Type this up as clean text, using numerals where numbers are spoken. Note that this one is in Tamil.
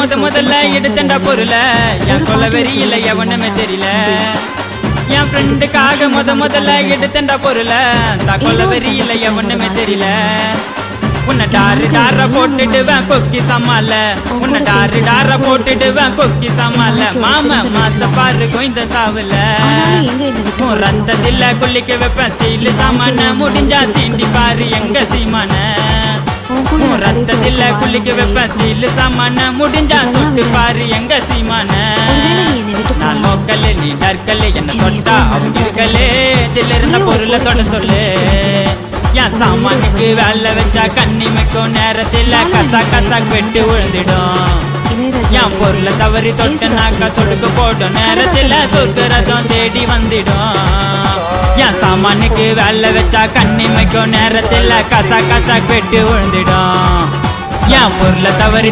முதல்ல எடுத்தண்டா பொருள என் கொள்ள வெறியில எவனுமே தெரியல என் ஃப்ரெண்டுக்காக முதல்ல எடுத்தண்டா பொருள தான் கொள்ள வெறியில எவனுமே தெரியல உன்னை டார போட்டுடுவேன் கொக்கி சமால உன்னை டார போட்டுடுவேன் கொக்கி சமால மாமா மாத்த பாரு இந்த சாவுல ரத்தத்தில குளிக்க வைப்பேன் ஸ்டீல் சாமான முடிஞ்சா சீண்டி பாரு எங்க சீமான ரத்தத்தில குளிக்க வைப்பேன் ஸ்டீல் சாமான முடிஞ்சா தொட்டு பாரு எங்க சீமான நான் லோக்கல் நீ டர்க்கல் என்ன தொட்டா அவங்க இருக்கலே இதுல இருந்த பொருளை தொட சொல்லு என் சாமானுக்கு வேலை வச்சா கண்ணிமைக்கும் நேரத்தில் கசா வெட்டு விழுந்துடும் என் பொருளை தவறி தொட்டனாக்கா சொடுக்கு போடும் நேரத்தில் சொர்க்கரதம் தேடி வந்துடும் என் சாமானுக்கு வேலை வச்சா கண்ணிமைக்கும் நேரத்தில் கசா வெட்டு விழுந்துடும் என் பொருளை தவறி